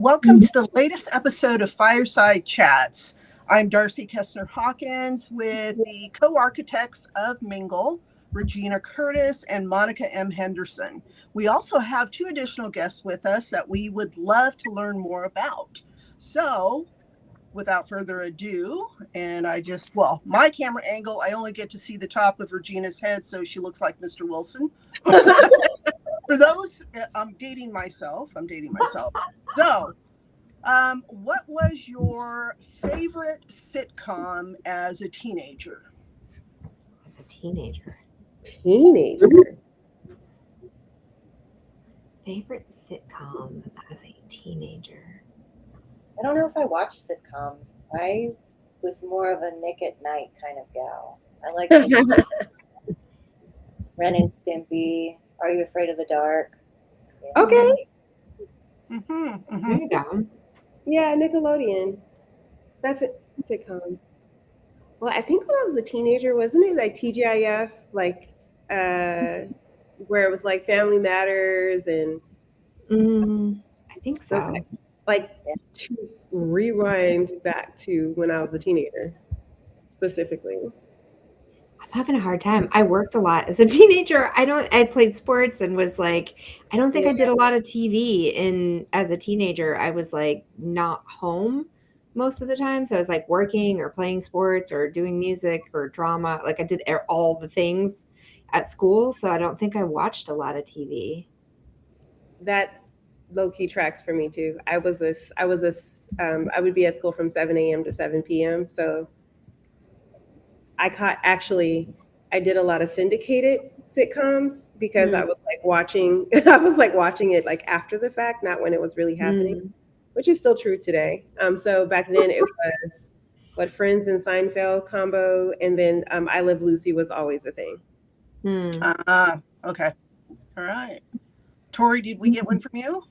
Welcome to the latest episode of Fireside Chats. I'm Darcey Kesner Hawkins with the co-architects of Mingle, Regina Curtis and Monica M. Henderson. We also have two additional guests with us that we would love to learn more about. So, without further ado, and my camera angle, I only get to see the top of Regina's head, so she looks like Mr. Wilson. For those, I'm dating myself. So, what was your favorite sitcom as a teenager? As a teenager. Favorite sitcom as a teenager. I don't know if I watched sitcoms. I was more of a Nick at Night kind of gal. I like Ren and Stimpy. Are You Afraid of the Dark? Yeah. Okay. There you go. Yeah, Nickelodeon. That's a sitcom. Well, I think when I was a teenager, wasn't it like TGIF, where it was like Family Matters and I think so. To rewind back to when I was a teenager, specifically. I'm having a hard time. I worked a lot as a teenager. I played sports and was like, I don't think I did a lot of TV as a teenager. I was like not home most of the time. So I was like working or playing sports or doing music or drama. Like I did all the things at school. So I don't think I watched a lot of TV. That low-key tracks for me too. I would be at school from 7 a.m. to 7 p.m. So I did a lot of syndicated sitcoms because I was watching it like after the fact, not when it was really happening, which is still true today. So back then it was Friends and Seinfeld combo, and then I Love Lucy was always a thing. Okay. All right. Tori, did we get one from you?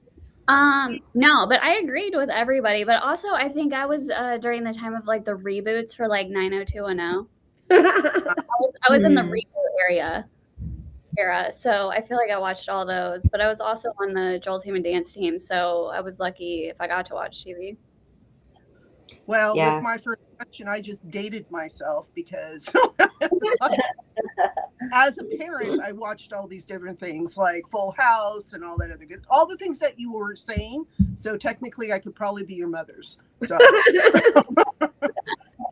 No, but I agreed with everybody. But also, I think I was during the time of like the reboots for like 90210. I was in the reboot era, so I feel like I watched all those. But I was also on the Joel Team and Dance Team, so I was lucky if I got to watch TV. Well, with my first question, I just dated myself because as a parent, I watched all these different things like Full House and all that other good, all the things that you were saying. So technically, I could probably be your mother's. So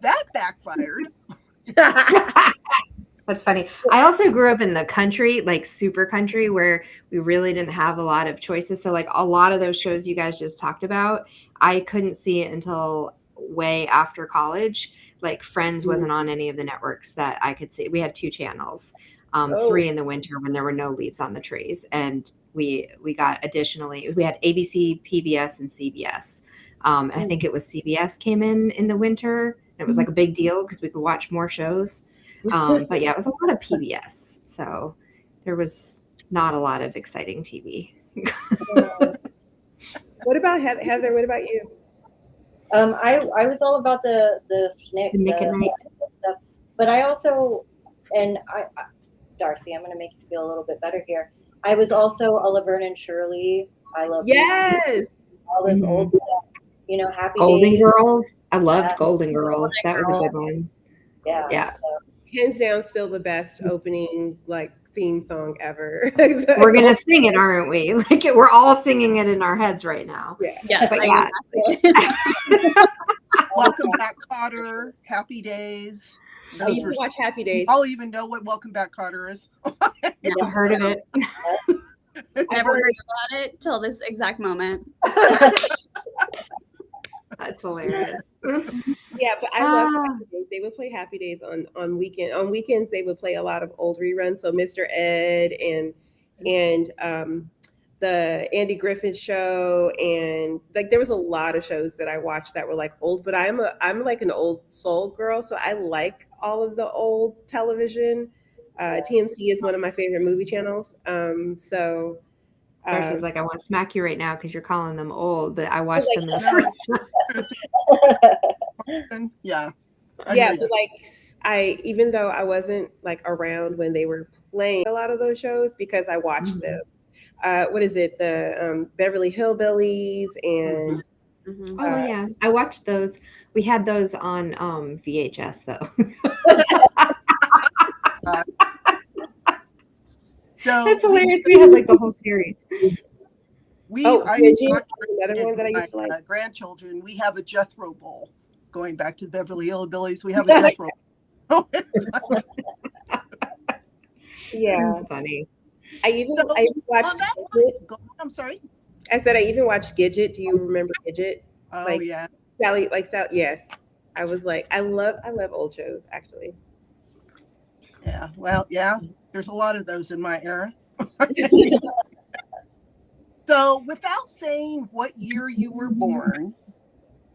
that backfired. That's funny. I also grew up in the country, like super country, where we really didn't have a lot of choices. So like a lot of those shows you guys just talked about, I couldn't see it until way after college. Like Friends wasn't on any of the networks that I could see. We had 2 channels, 3 in the winter when there were no leaves on the trees. And we got additionally, we had ABC, PBS, and CBS. And I think it was CBS came in the winter. It was like a big deal because we could watch more shows. But yeah, it was a lot of PBS. So there was not a lot of exciting TV. What about Heather? What about you? I was all about the SNCC stuff, but I also, Darcey, I'm going to make you feel a little bit better here. I was also a Laverne and Shirley. I love all this old stuff. Happy Golden Days. Girls. I loved Golden Girls. That was a good one. Yeah. So. Hands down, still the best opening theme song ever. We're gonna sing it, aren't we? Like we're all singing it in our heads right now. Yeah. But yeah. Welcome Back, Kotter. Happy Days. I used to watch Happy Days. I'll even know what Welcome Back, Kotter is. Never heard of it. Never heard about it till this exact moment. That's hilarious. Yeah, but I love Happy Days. They would play Happy Days on weekend. On weekends, they would play a lot of old reruns. So Mr. Ed and the Andy Griffith Show, and there was a lot of shows that I watched that were like old. But I'm like an old soul girl, so I like all of the old television. TMC is one of my favorite movie channels. So. Darcey's like, I want to smack you right now because you're calling them old, but I watched them the first time. Yeah. But even though I wasn't around when they were playing a lot of those shows because I watched them. what is it? The Beverly Hillbillies and Mhm. Oh yeah, I watched those. We had those on VHS though. So That's hilarious. We had like the whole series. Gidget, another one that I used to like. Grandchildren, we have a Jethro Bowl. Going back to the Beverly Hillbillies, we have a Jethro Bowl. Yeah, It's funny. I even watched. I'm sorry. I said I even watched Gidget. Do you remember Gidget? Oh like, yeah, Sally. Yes, I was like, I love old shows actually. yeah. Well, yeah. There's a lot of those in my era. So, without saying what year you were born,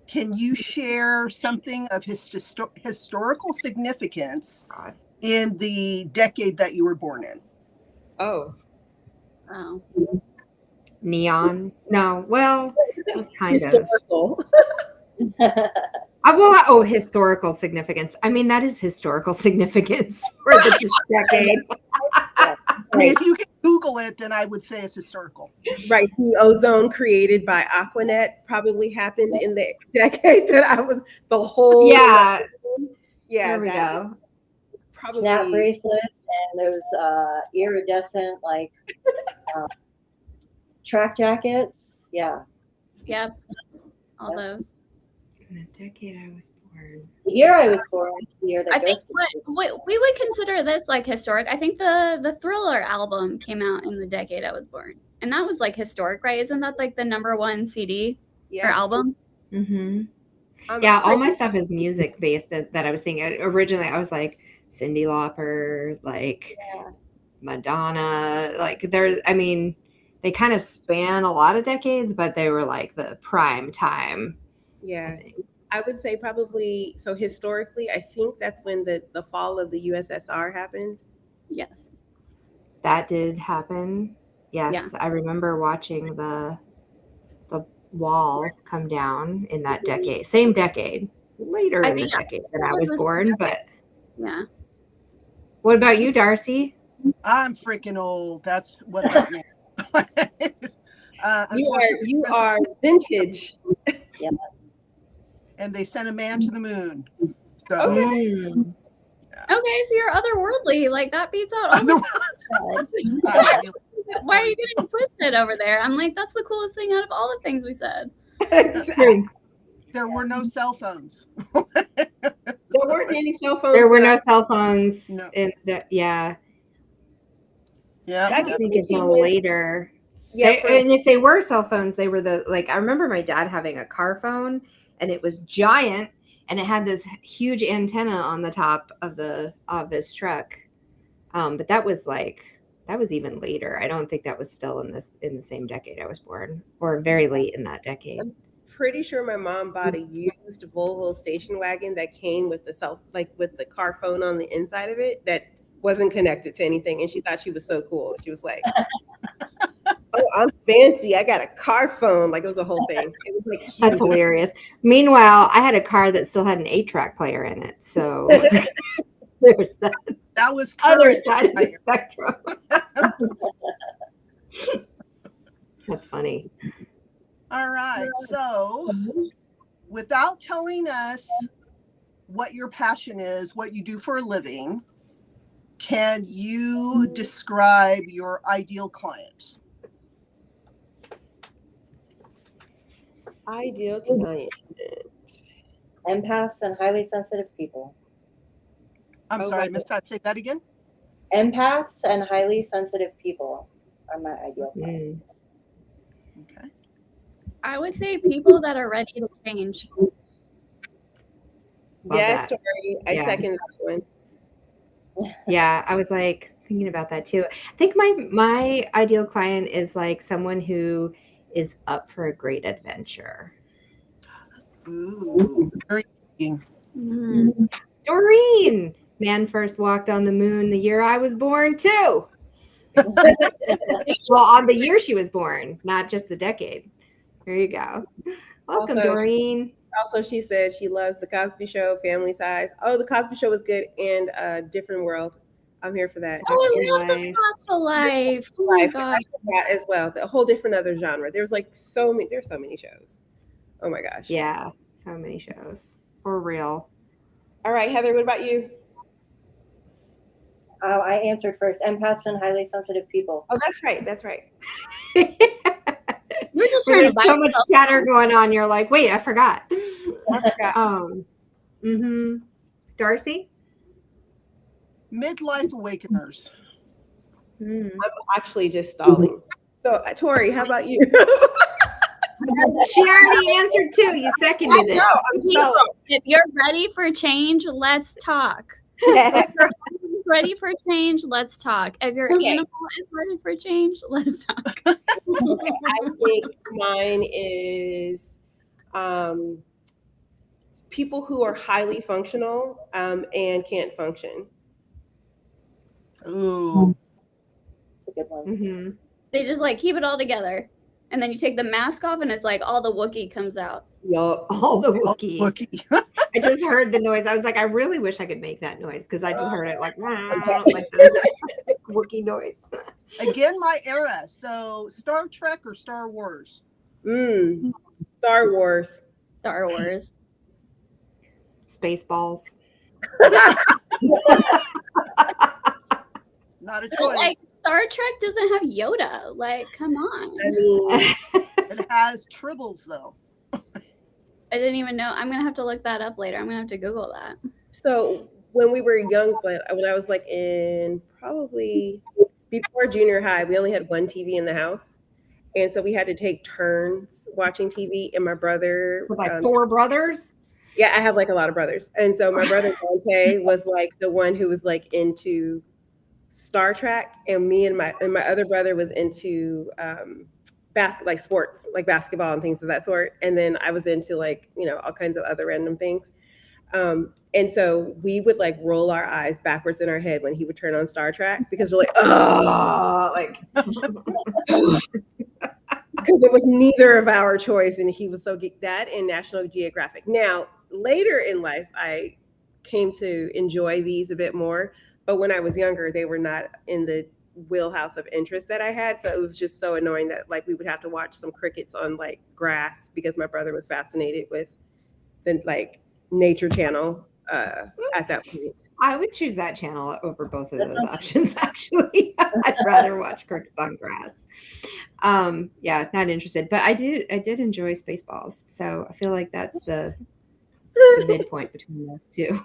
can you share something of historical significance in the decade that you were born in? Oh. Neon? No. Well, it was kind historical. Historical significance. I mean, that is historical significance for this decade. I mean, if you can Google it, then I would say it's historical. Right. The ozone created by Aquanet probably happened in the decade that I was the whole. Yeah. Yeah. There we go. Probably. Snap bracelets and those iridescent track jackets. Yeah. Yep. All those. In the decade I was born. The year I was born. The year that I think we would consider this like historic. I think the Thriller album came out in the decade I was born, and that was like historic, right? Isn't that like the #1 CD or album? Mm-hmm. Yeah, all my stuff is music based that I was thinking. Originally, I was like Cyndi Lauper, like Madonna, like they kind of span a lot of decades, but they were like the prime time. Yeah. I would say probably, so historically, I think that's when the fall of the USSR happened. Yes. That did happen. Yes. Yeah. I remember watching the wall come down in that decade. Same decade. Later in the decade that I was born, but yeah. What about you, Darcey? I'm freaking old. That's what I mean. You are vintage. Yeah. And they sent a man to the moon. So, okay, so you're otherworldly. Like that beats out all the Why are you getting twisted over there? I'm like, that's the coolest thing out of all the things we said. There were no cell phones. There weren't any cell phones. There were no cell phones. No. Yeah. I think until later. Yeah, and if they were cell phones, they were I remember my dad having a car phone, and it was giant, and it had this huge antenna on the top of his truck. But that was even later. I don't think that was still in the same decade I was born, or very late in that decade. I'm pretty sure my mom bought a used Volvo station wagon that came with with the car phone on the inside of it that wasn't connected to anything, and she thought she was so cool. She was like, "Oh, I'm fancy. I got a car phone." Like it was a whole thing. It was like That's hilarious. Meanwhile, I had a car that still had an 8-track player in it, so there's that. That was other side of the spectrum. That's funny. All right. So, without telling us what your passion is, what you do for a living, can you describe your ideal client? Ideal client. Empaths and highly sensitive people. I'm sorry, I missed that. Say that again. Empaths and highly sensitive people are my ideal client. Okay. I would say people that are ready to change. Yes, Tori. I second that one. Yeah, I was like thinking about that too. I think my ideal client is like someone who is up for a great adventure. Ooh, very intriguing. Doreen, man first walked on the moon the year I was born too. Well, on the year she was born, not just the decade. There you go. Welcome, Doreen. Also, she said she loves The Cosby Show, Family Size. Oh, The Cosby Show was good, and Different World. I'm here for that. Oh, I love the Anyway. Facts of Life. Oh my Life, god. that as well. A whole different other genre. There's like so many. There's so many shows. Oh my gosh. Yeah, so many shows. For real. All right, Heather. What about you? I answered first. Empaths and highly sensitive people. Oh, that's right. That's right. You're just Where trying there's to buy so much yourself chatter going on, you're like, wait, I forgot. I forgot. Darcey? Midlife awakeners. Mm. I'm actually just stalling. So, Tori, how about you? She already answered too. You seconded it. I'm stalling. If you're ready for change, let's talk. If your husband is ready for change, let's talk. If your Okay. animal is ready for change, let's talk. I think mine is people who are highly functional and can't function. Ooh. It's a good one. Mm-hmm. They just like keep it all together. And then you take the mask off and it's like all the Wookiee comes out. Yup. All the Wookiee. Wookiee. I just heard the noise. I was like, I really wish I could make that noise because I just heard it like the Wookiee noise. Again, my era. So Star Trek or Star Wars? Star Wars. Star Wars. Spaceballs. Not a choice. But like Star Trek doesn't have Yoda. Like, come on. I mean, It has tribbles though. I didn't even know. I'm gonna have to look that up later. I'm gonna have to Google that. so when we were young, but when I was like in probably before junior high, we only had one TV in the house. And so we had to take turns watching TV. And my brother, With like 4 brothers. yeah, I have like a lot of brothers. And so my brother Dante was like the one who was like into Star Trek, and me and my other brother was into like sports, like basketball and things of that sort. And then I was into like, all kinds of other random things. And so we would like roll our eyes backwards in our head when he would turn on Star Trek because we're like, oh, like because it was neither of our choice, and he was so that and National Geographic. Now, later in life, I came to enjoy these a bit more, but when I was younger, they were not in the wheelhouse of interest that I had. So it was just so annoying that like we would have to watch some crickets on like grass because my brother was fascinated with the like Nature Channel at that point. I would choose that channel over both of those options, actually. I'd rather watch crickets on grass. Yeah, not interested. But I did enjoy Spaceballs. So I feel like that's the midpoint between those two.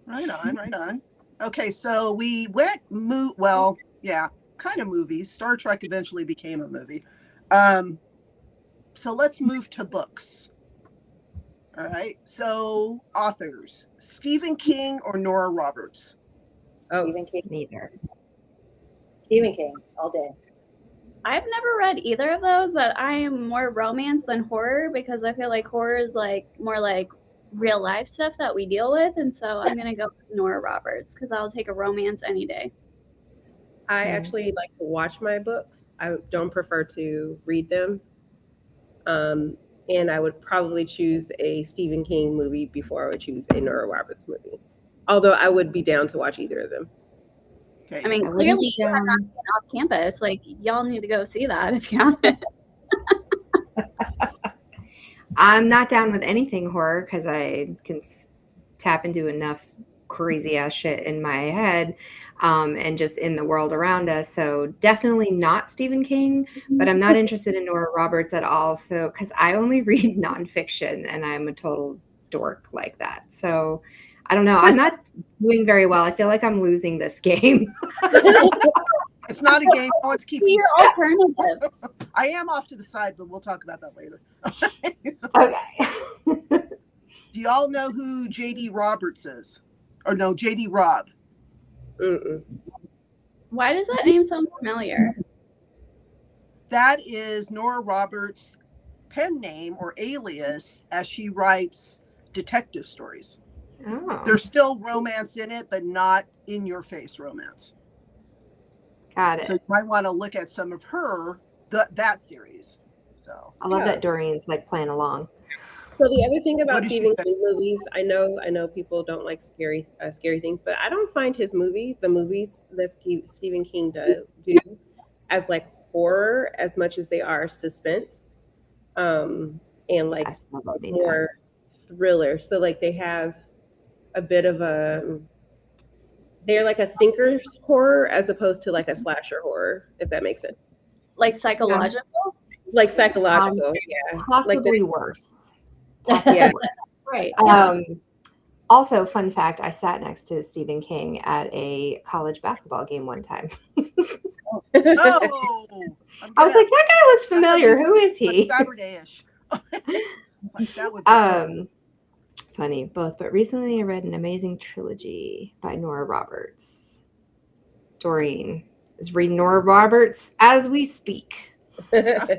Right on. Okay, so we went kind of movies. Star Trek eventually became a movie. So let's move to books. All right. So authors, Stephen King or Nora Roberts? Oh, Stephen King. Neither. Stephen King all day. I've never read either of those, but I am more romance than horror because I feel like horror is like more like real life stuff that we deal with. And so I'm going to go with Nora Roberts because I'll take a romance any day. I actually like to watch my books. I don't prefer to read them. And I would probably choose a Stephen King movie before I would choose a Nora Roberts movie. Although I would be down to watch either of them. Okay. I mean, clearly you have not been off campus. Like, y'all need to go see that if you haven't. I'm not down with anything horror because I can tap into enough crazy ass shit in my head and just in the world around us. So definitely not Stephen King, but I'm not interested in Nora Roberts at all. So because I only read nonfiction and I'm a total dork like that. So I don't know. I'm not doing very well. I feel like I'm losing this game. It's not a game. No one's keeping Your alternative. I am off to the side, but we'll talk about that later. So, Okay. do y'all know who J.D. Roberts is? Or no, J.D. Robb. Mm-mm. Why does that name sound familiar? That is Nora Roberts' pen name or alias as she writes detective stories. Oh, There's still romance in it, but not in your face romance. got it. So you might want to look at some of her, that series. So I love Yeah. that Dorian's like playing along. So the other thing about What did she Stephen say? King movies, I know people don't like scary things, but I don't find the movies that Stephen King do as like horror as much as they are suspense, and like Absolutely not. more thriller. So like they have a bit of they're like a thinker's horror as opposed to like a slasher horror, if that makes sense. Like psychological? Like psychological, yeah. Possibly Like worse. Possibly Yeah. worse. Right. Also, fun fact, I sat next to Stephen King at a college basketball game one time. Oh, I was like, that guy looks familiar. Who is he? Saturday-ish. Like, that would be Funny, both. But recently I read an amazing trilogy by Nora Roberts. Doreen is reading Nora Roberts as we speak. very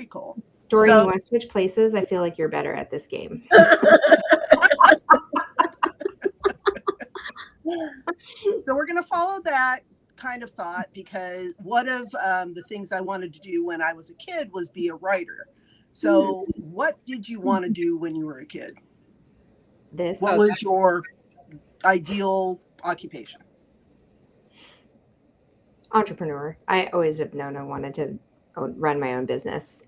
cool. Doreen, So- you want to switch places? I feel like you're better at this game. So we're going to follow that kind of thought, because one of the things I wanted to do when I was a kid was be a writer. So what did you want to do when you were a kid? This What was your ideal occupation? entrepreneur. I always have known I wanted to run my own business.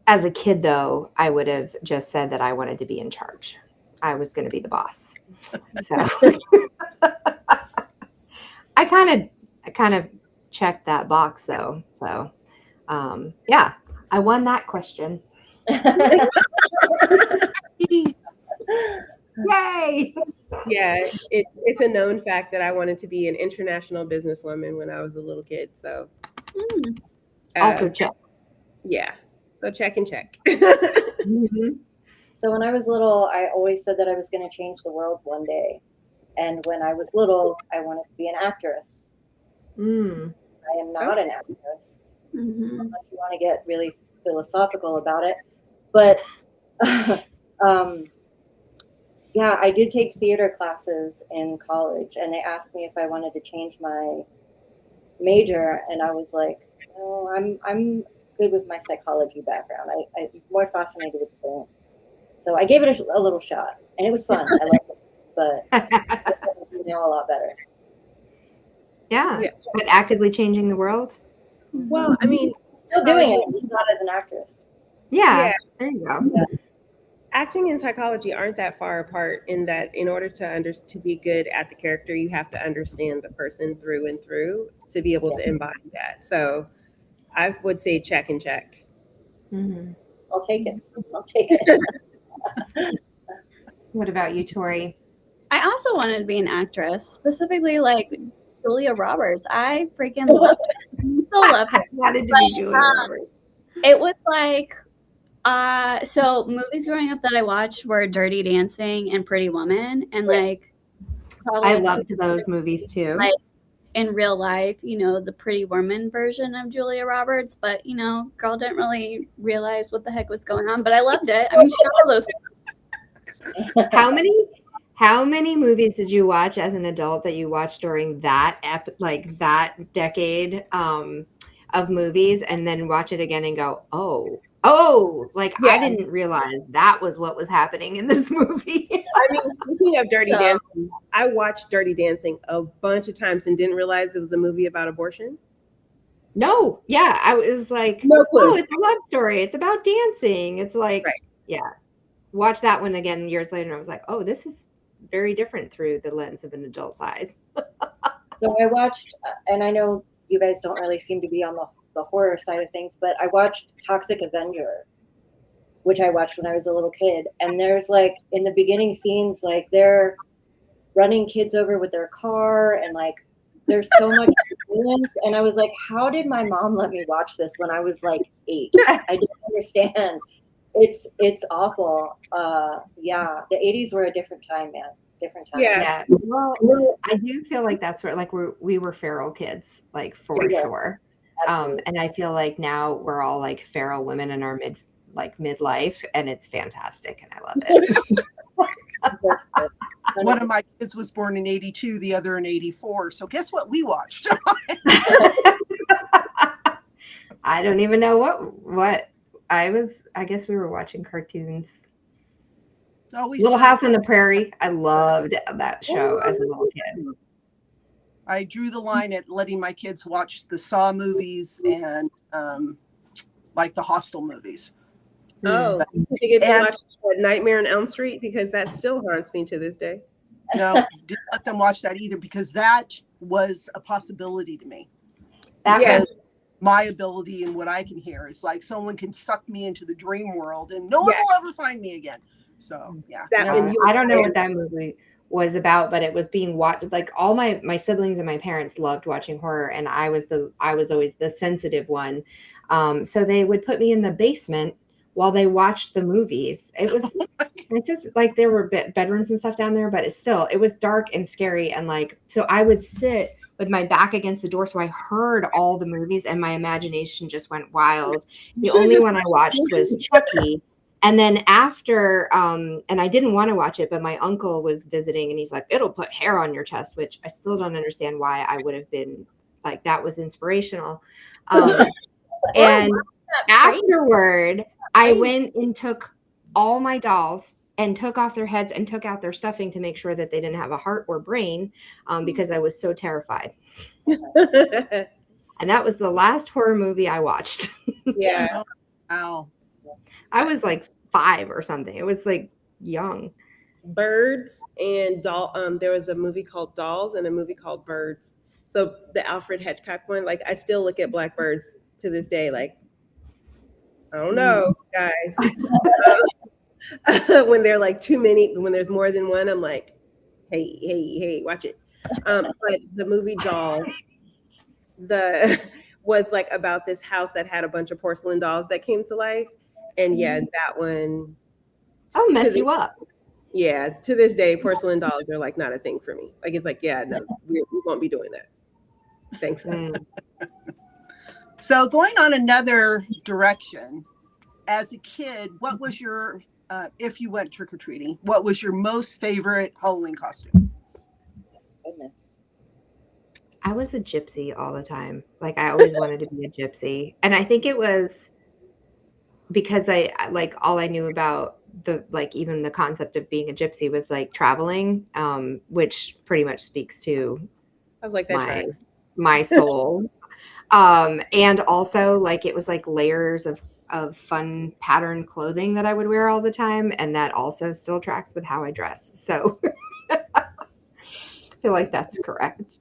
As a kid, though, I would have just said that I wanted to be in charge. I was going to be the boss. So I kind of checked that box, though. So yeah, I won that question. Yay! Yeah, it's a known fact that I wanted to be an international businesswoman when I was a little kid. So Also check. yeah, so check and check. Mhm. So when I was little, I always said that I was going to change the world one day. And when I was little, I wanted to be an actress. Mm. I am not an actress. Mhm. Unless you want to get really philosophical about it. But yeah, I did take theater classes in college, and they asked me if I wanted to change my major, and I was like, no, I'm good with my psychology background. I'm more fascinated with film. So I gave it a little shot, and it was fun. I liked it, but I know a lot better. Yeah. Yeah. But actively changing the world. Well, I mean, Still doing it, just not as an actress. Yeah. Yeah. There you go. acting and psychology aren't that far apart, in that in order to be good at the character, you have to understand the person through and through to be able to embody that. So I would say check and check. Mm-hmm. I'll take it. I'll take it. What about you, Tori? I also wanted to be an actress, specifically like Julia Roberts. I freaking loved her. I still love her. Wanted to be Julia Roberts. It was like, so movies growing up that I watched were Dirty Dancing and Pretty Woman, and like, probably I loved those movies too. like in real life, you know, the Pretty Woman version of Julia Roberts, but you know, girl didn't really realize what the heck was going on, but I loved it. I mean, she got all those. How many movies did you watch as an adult that you watched during that that decade of movies, and then watch it again and go, oh, like Yeah. I didn't realize that was what was happening in this movie. I mean, speaking of Dirty So- Dancing, I watched Dirty Dancing a bunch of times and didn't realize it was a movie about abortion. No, yeah, I was like, No clue. oh, it's a love story. It's about dancing. It's like, Right. yeah. Watch that one again years later, and I was like, oh, this is very different through the lens of an adult's eyes. So I watched, and I know you guys don't really seem to be on the horror side of things, but I watched Toxic Avenger, which I watched when I was a little kid. And there's like, in the beginning scenes, like they're running kids over with their car, and like there's so much violence. And I was like, how did my mom let me watch this when I was like 8? I didn't understand. It's awful. Yeah, the 80s were a different time, man. Different time. Yeah. Well, I do feel like that's where like we were feral kids, like for Yeah. sure. Absolutely. And I feel like now we're all like feral women in our midlife, and it's fantastic, and I love it. One of my kids was born in 82, the other in 84. So guess what we watched? I don't even know I guess we were watching cartoons. Always Little House on the Prairie. I loved that show as a little kid. I drew the line at letting my kids watch the Saw movies and like the Hostel movies. Oh, you get to watch Nightmare on Elm Street, because that still haunts me to this day. No, didn't let them watch that either, because that was a possibility to me. That was my ability and what I can hear is like someone can suck me into the dream world and no one will ever find me again. So yeah, I don't know what that movie was about, but it was being watched. Like all my siblings and my parents loved watching horror, and I was always the sensitive one. So they would put me in the basement while they watched the movies. It was it's just like there were bedrooms and stuff down there, but it was dark and scary, and like so I would sit with my back against the door, so I heard all the movies, and my imagination just went wild. The only one I watched was Chucky. And then after, and I didn't want to watch it, but my uncle was visiting and he's like, it'll put hair on your chest, which I still don't understand why I would have been like, that was inspirational. And afterward, I went and took all my dolls and took off their heads and took out their stuffing to make sure that they didn't have a heart or brain, because I was so terrified. And that was the last horror movie I watched. Yeah. Wow. I was like 5 or something. It was like young. Birds and there was a movie called Dolls and a movie called Birds. So the Alfred Hitchcock one, like I still look at Blackbirds to this day, like, I don't know, guys. When they're like too many, when there's more than one, I'm like, hey, watch it. But the movie Dolls, was like about this house that had a bunch of porcelain dolls that came to life. And yeah, that one. I'll mess you up. Yeah, to this day, porcelain dolls are like not a thing for me. Like it's like, yeah, no, we won't be doing that. Thanks. So going on another direction, as a kid, what was your, if you went trick-or-treating, what was your most favorite Halloween costume? Goodness. I was a gypsy all the time. Like I always wanted to be a gypsy. And I think it was because I like all I knew about even the concept of being a gypsy was like traveling, which pretty much speaks to I was like that my soul. And also like it was like layers of fun pattern clothing that I would wear all the time, and that also still tracks with how I dress. So I feel like that's correct.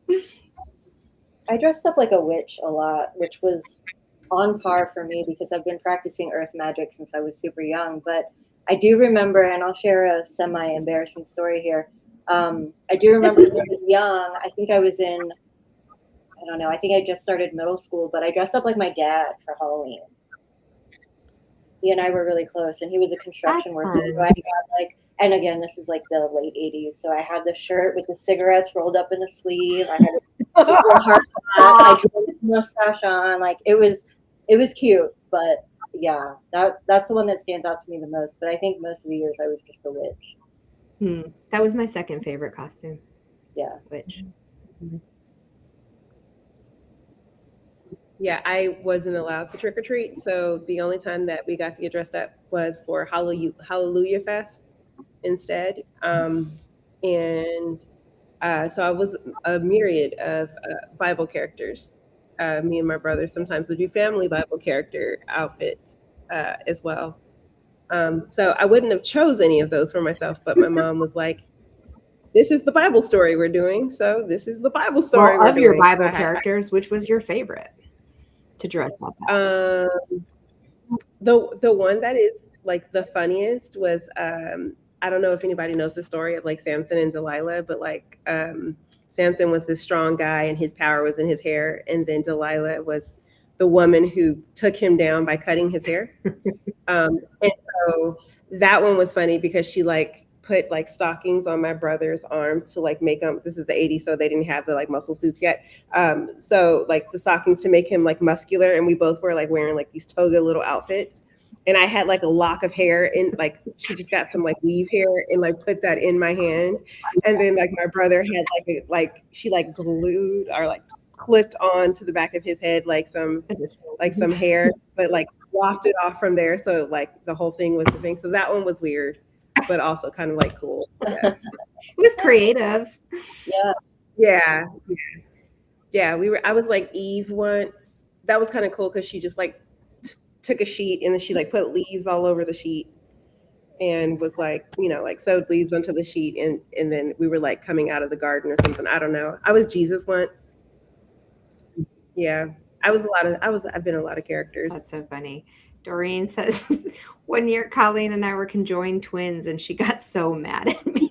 I dressed up like a witch a lot, which was on par for me because I've been practicing earth magic since I was super young. But I do remember, and I'll share a semi-embarrassing story here. I do remember when I was young, I think I was in, I don't know, I think I just started middle school, but I dressed up like my dad for Halloween. He and I were really close, and he was a construction worker. So I had like, and again, this is like the late 80s. So I had the shirt with the cigarettes rolled up in the sleeve. I had a heart hat, like mustache on. Like it was cute, but yeah, that's the one that stands out to me the most. But I think most of the years I was just a witch. That was my second favorite costume. Yeah, witch. Yeah, I wasn't allowed to trick or treat, so the only time that we got to get dressed up was for Hallelujah Fest instead. So I was a myriad of Bible characters. Me and my brother sometimes would do family Bible character outfits as well. So I wouldn't have chose any of those for myself, but my mom was like, this is the Bible story we're doing, so this is the Bible story we're doing. Of your Bible characters, which was your favorite to dress up as? The one that is like the funniest was I don't know if anybody knows the story of like Samson and Delilah, but like Samson was this strong guy and his power was in his hair, and then Delilah was the woman who took him down by cutting his hair. And so that one was funny because she like put like stockings on my brother's arms to like make him, this is the 80s, so they didn't have the like muscle suits yet. So like the stockings to make him like muscular, and we both were like wearing like these toga little outfits. And I had like a lock of hair, and like she just got some like weave hair and like put that in my hand. And then like my brother had she like glued or like clipped on to the back of his head like some hair, but like walked it off from there. So like the whole thing was the thing. So that one was weird, but also kind of like cool. Yes. It was creative. Yeah. Yeah. I was like Eve once. That was kind of cool because she just like took a sheet and then she like put leaves all over the sheet and was like, like sewed leaves onto the sheet and then we were like coming out of the garden or something. I don't know. I was Jesus once. Yeah. I've been a lot of characters. That's so funny. Doreen says, one year Colleen and I were conjoined twins and she got so mad at me.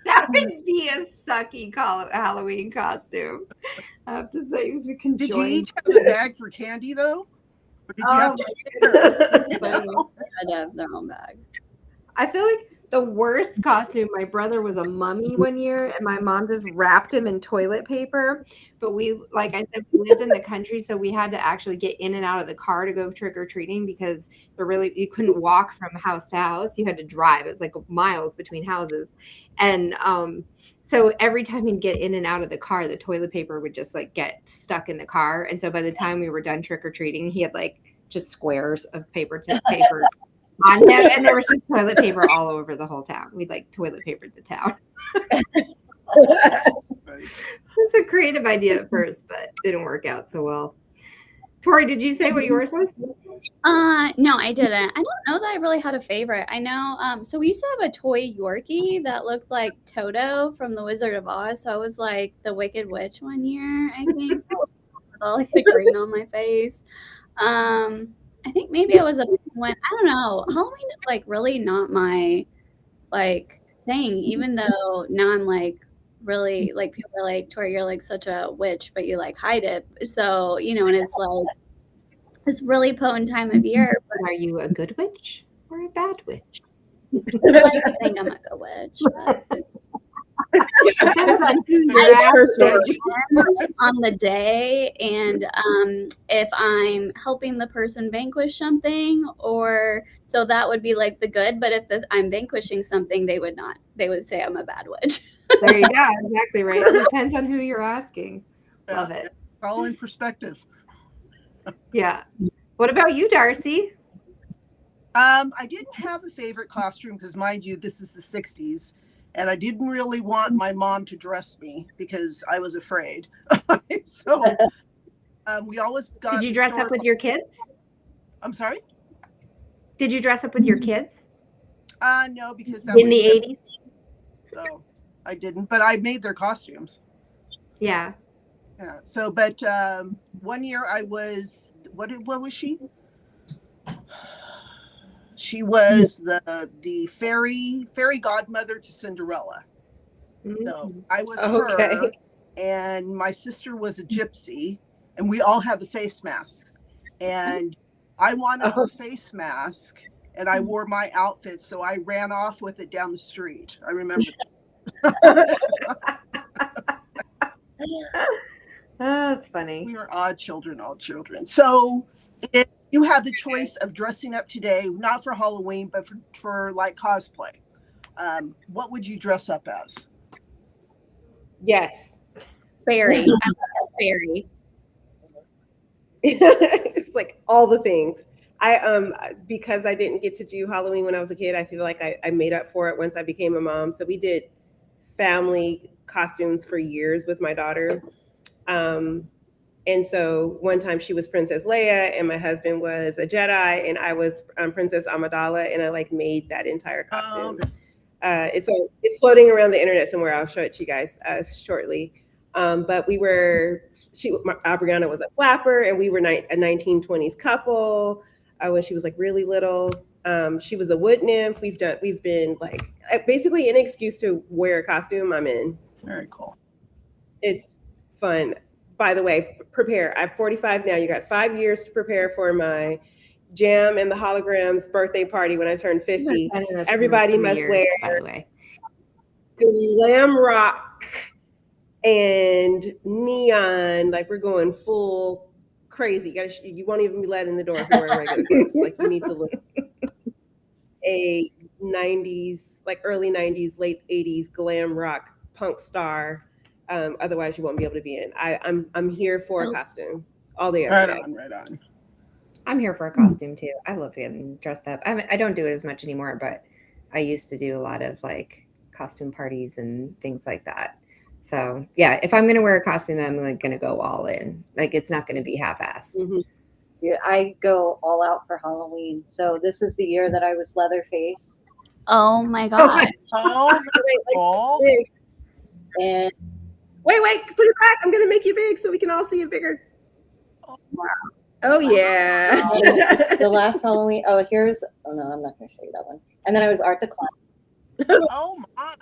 That would be a sucky Halloween costume. I have to say, the conjoined. Did you each have a bag for candy though? Or did you have to That's funny. Had to have their own bag. I feel like the worst costume, my brother was a mummy one year and my mom just wrapped him in toilet paper. But we, like I said, we lived in the country, so we had to actually get in and out of the car to go trick-or-treating because you couldn't walk from house to house. You had to drive. It was like miles between houses. And so every time he'd get in and out of the car, the toilet paper would just like get stuck in the car. And so by the time we were done trick-or-treating, he had like just squares of paper on him, and there was just toilet paper all over the whole town. We like toilet papered the town. It was a creative idea at first, but didn't work out so well. Tori, did you say what yours was? No, I didn't. I don't know that I really had a favorite. I know. So we used to have a toy Yorkie that looked like Toto from The Wizard of Oz. So I was like the Wicked Witch one year, I think, with all like the green on my face. I think maybe I was I don't know. Halloween is like really not my like thing, even though now I'm like really like people are like, Tori, you're like such a witch, but you like hide it. So, and it's like this really potent time of year. But are you a good witch or a bad witch? I like to think I'm a good witch. But on the day, and if I'm helping the person vanquish something, or so that would be like the good. But if I'm vanquishing something, they would say I'm a bad witch. There you go. Exactly right. It depends on who you're asking. Love it. It's all in perspective. Yeah. What about you, Darcey? I didn't have a favorite costume because, mind you, this is the 60s. And I didn't really want my mom to dress me because I was afraid. So we always got. Did you dress up with your kids? I'm sorry? Did you dress up with your kids? No, because that in the 80s. So I didn't, but I made their costumes. Yeah. Yeah. So, but one year I was what was she? She was the fairy godmother to Cinderella. Mm-hmm. So I was her, and my sister was a gypsy, and we all had the face masks. And I wanted her face mask, and I wore my outfit, so I ran off with it down the street. I remember that. Oh, that's funny. We were odd children. So if you had the choice of dressing up today, not for Halloween, but for like cosplay, what would you dress up as? Yes. Fairy. I'm a fairy. It's like all the things. Because I didn't get to do Halloween when I was a kid, I feel like I made up for it once I became a mom. So we did family costumes for years with my daughter. And so one time she was Princess Leia and my husband was a Jedi and I was Princess Amidala, and I like made that entire costume. It's floating around the internet somewhere. I'll show it to you guys shortly. But Abriana was a flapper and we were a 1920s couple when she was like really little. She was a wood nymph. We've been like basically any excuse to wear a costume I'm in. Very cool. It's fun. By the way, prepare. I'm 45 now. You got 5 years to prepare for my Jam and the Holograms birthday party when I turn 50. Everybody must wear, by the way, glam rock and neon. Like we're going full crazy. You won't even be let in the door if you're wearing regular clothes. Like you need to look a 90s, like early 90s, late 80s glam rock punk star. Otherwise you won't be able to be in. I'm here for a costume all day, every day. Right on. I'm here for a costume too. I love getting dressed up. I don't do it as much anymore, but I used to do a lot of like costume parties and things like that. So yeah, if I'm gonna wear a costume, I'm like gonna go all in. Like it's not gonna be half-assed. Mm-hmm. Yeah, I go all out for Halloween. So this is the year that I was Leatherface. Oh my god! Oh, cool. And Wait, put it back. I'm gonna make you big so we can all see it bigger. Oh yeah. The last Halloween. Oh no, I'm not gonna show you that one. And then I was Art the Clown. Oh my.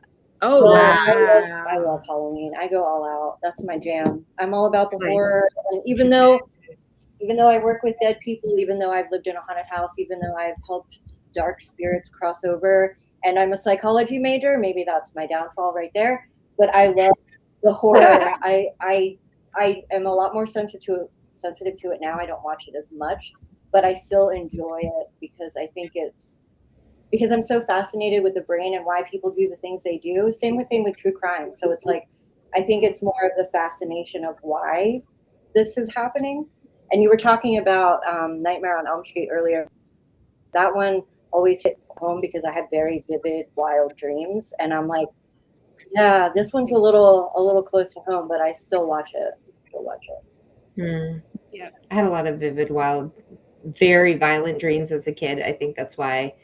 Oh So wow. I love Halloween. I go all out. That's my jam. I'm all about the horror. And even though I work with dead people, even though I've lived in a haunted house, even though I've helped dark spirits cross over, and I'm a psychology major, maybe that's my downfall right there. But I love the horror. I am a lot more sensitive to it now. I don't watch it as much, but I still enjoy it because I think because I'm so fascinated with the brain and why people do the things they do. Same thing with true crime. So it's like, I think it's more of the fascination of why this is happening. And you were talking about Nightmare on Elm Street earlier. That one always hit home because I had very vivid, wild dreams. And I'm like, yeah, this one's a little close to home, but I still watch it. Yeah. I had a lot of vivid, wild, very violent dreams as a kid. I think that's why.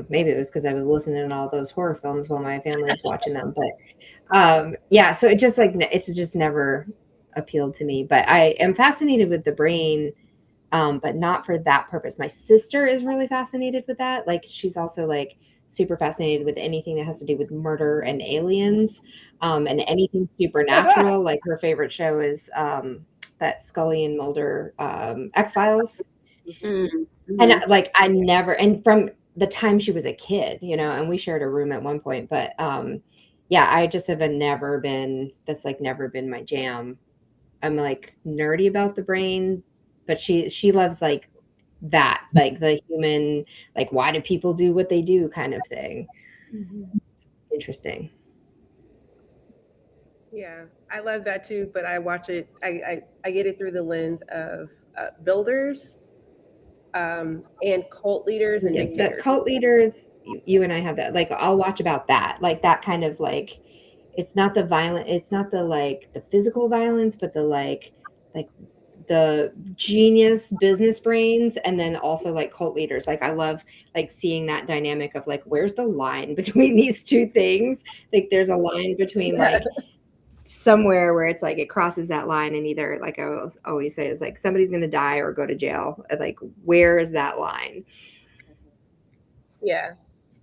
Maybe it was because I was listening to all those horror films while my family was watching them. But yeah, so it's just never appealed to me. But I am fascinated with the brain, but not for that purpose. My sister is really fascinated with that. Like she's also like super fascinated with anything that has to do with murder and aliens, and anything supernatural. Like her favorite show is that Scully and Mulder X-Files. Mm-hmm. And like I never, and from the time she was a kid, and we shared a room at one point, but yeah, I just have never been, that's like never been my jam. I'm like nerdy about the brain, but she loves like that, like the human, like why do people do what they do kind of thing. Mm-hmm. It's interesting. Yeah, I love that too, but I watch it, I get it through the lens of builders, and cult leaders and dictators. The cult leaders, you and I have that. Like I'll watch about that, like that kind of like, it's not the violent, it's not the like the physical violence, but the like the genius business brains, and then also like cult leaders. Like I love like seeing that dynamic of like where's the line between these two things. Like there's a line between like somewhere where it's like it crosses that line, and either like I always say is like somebody's gonna die or go to jail. Like where is that line? Yeah,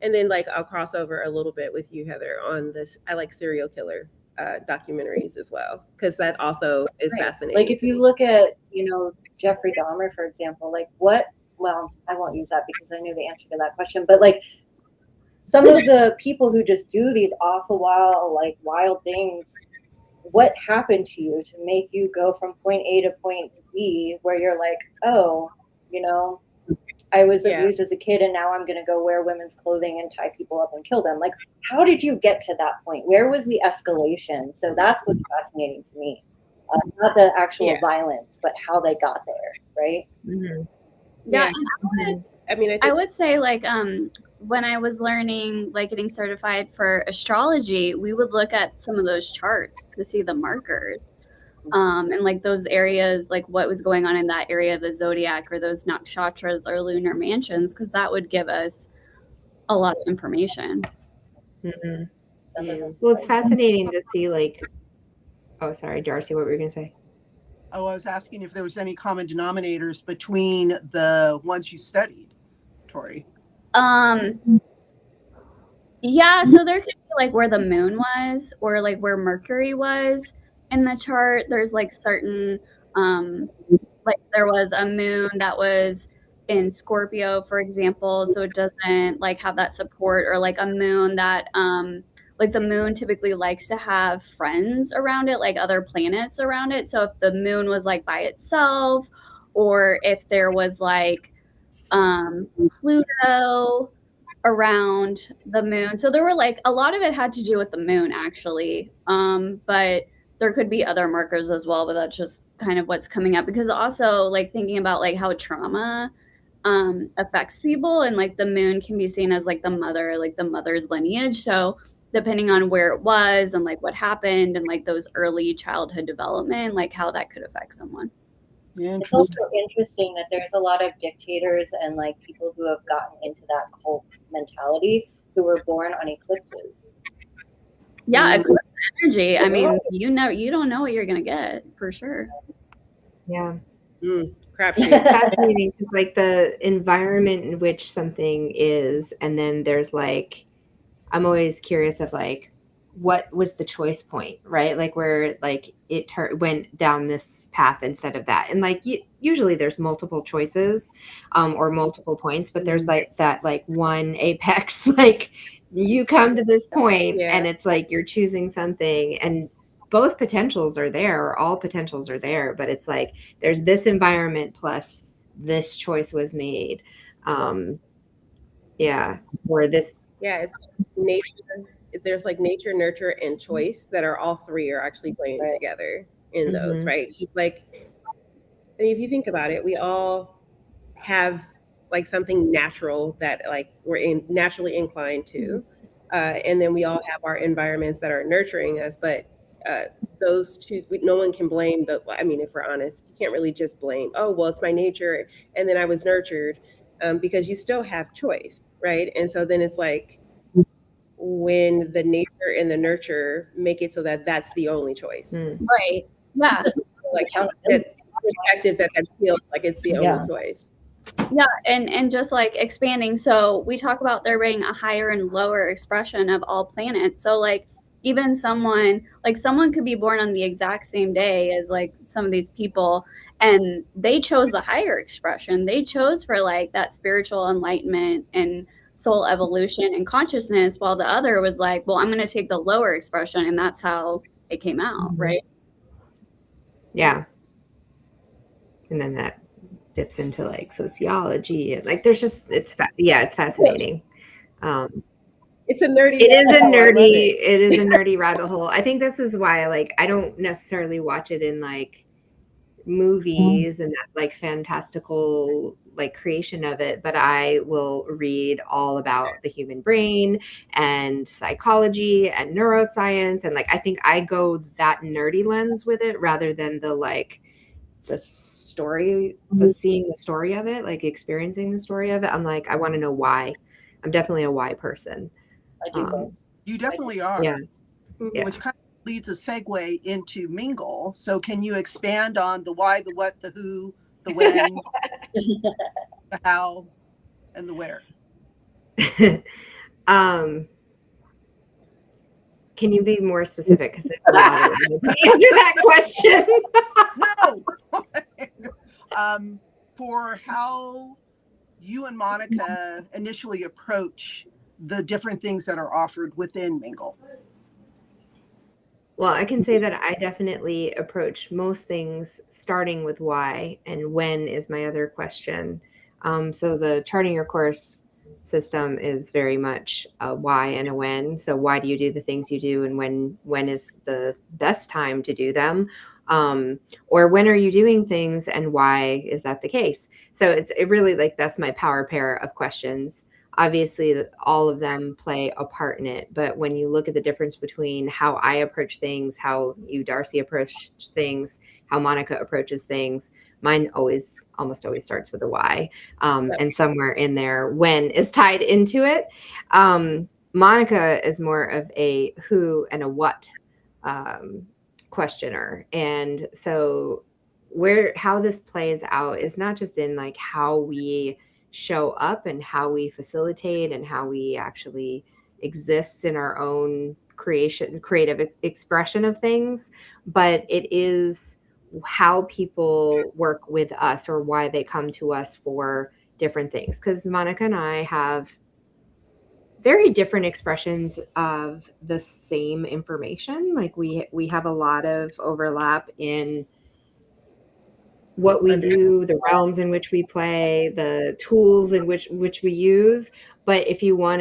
and then like I'll cross over a little bit with you, Heather, on this. I like serial killer documentaries as well, because that also is fascinating. Like if you look at Jeffrey Dahmer, for example, like well, I won't use that because I knew the answer to that question, but like some of the people who just do these off the wall like wild things, what happened to you to make you go from point A to point Z where you're like, oh, I was abused as a kid and now I'm going to go wear women's clothing and tie people up and kill them. Like, how did you get to that point? Where was the escalation? So that's what's fascinating to me. Not the actual violence, but how they got there, right? Mm-hmm. Yeah, and I would say like when I was learning, like getting certified for astrology, we would look at some of those charts to see the markers. And like those areas, like what was going on in that area of the zodiac or those nakshatras or lunar mansions, because that would give us a lot of information. Mm-hmm. Well, it's fascinating to see like, oh, sorry, Darcey, what were you going to say? Oh, I was asking if there was any common denominators between the ones you studied, Tori. Yeah, so there could be like where the moon was or like where Mercury was in the chart. There's like certain like there was a moon that was in Scorpio, for example, so it doesn't like have that support, or like a moon that like the moon typically likes to have friends around it, like other planets around it. So if the moon was like by itself, or if there was like Pluto around the moon. So there were like a lot of it had to do with the moon actually. But there could be other markers as well, but that's just kind of what's coming up. Because also like thinking about like how trauma affects people, and like the moon can be seen as like the mother's lineage. So depending on where it was and like what happened and like those early childhood development, like how that could affect someone. It's also interesting that there's a lot of dictators and like people who have gotten into that cult mentality who were born on eclipses. Yeah, eclipse energy. I mean, you don't know what you're gonna get for sure. Yeah. Crap It's fascinating because like the environment in which something is, and then there's like, I'm always curious of like, what was the choice point, right? Like where like it went down this path instead of that. And like usually there's multiple choices or multiple points, but there's like that like one apex, like you come to this point and it's like you're choosing something, and both potentials are there, or all potentials are there, but it's like there's this environment plus this choice was made. Or this. Yeah, it's nature. There's like nature, nurture, and choice that are all three are actually playing together in those, right? Like, I mean, if you think about it, we all have like something natural that like we're naturally inclined to, and then we all have our environments that are nurturing us. But those two, no one can blame I mean, if we're honest, you can't really just blame, oh, well, it's my nature and then I was nurtured, because you still have choice, right? And so then it's like, when the nature and the nurture make it so that that's the only choice. Right. Yeah. Like that perspective that feels like it's the only choice. Yeah, and just like expanding. So we talk about there being a higher and lower expression of all planets. So like even someone could be born on the exact same day as like some of these people, and they chose the higher expression. They chose for like that spiritual enlightenment and soul evolution and consciousness, while the other was like, well, I'm going to take the lower expression, and that's how it came out, right? Yeah. And then that dips into like sociology, and like there's just it's fascinating. It's a nerdy. It is a nerdy rabbit hole. I think this is why like I don't necessarily watch it in like movies and that like fantastical like creation of it, but I will read all about the human brain and psychology and neuroscience, and like I think I go that nerdy lens with it rather than the like the story, seeing the story of it, like experiencing the story of it. I'm like, I want to know why. I'm definitely a why person. You definitely are. Yeah. Which kind of leads a segue into Mingle. So can you expand on the why, the what, the who, the when, the how, and the where? Can you be more specific? Because there's a lot of answer that question. No. For how you and Monica initially approach the different things that are offered within Mingle. Well, I can say that I definitely approach most things starting with why, and when is my other question. So the charting your course system is very much a why and a when. So why do you do the things you do, and when is the best time to do them? Or when are you doing things, and why is that the case? So it really like that's my power pair of questions. Obviously, all of them play a part in it. But when you look at the difference between how I approach things, how you, Darcey, approach things, how Monica approaches things, mine almost always starts with a why. And somewhere in there, when is tied into it. Monica is more of a who and a what questioner. And so how this plays out is not just in like how we show up and how we facilitate and how we actually exist in our own creative expression of things, but it is how people work with us or why they come to us for different things. Because Monica and I have very different expressions of the same information. Like we have a lot of overlap in what we do, the realms in which we play, the tools in which we use. But if you want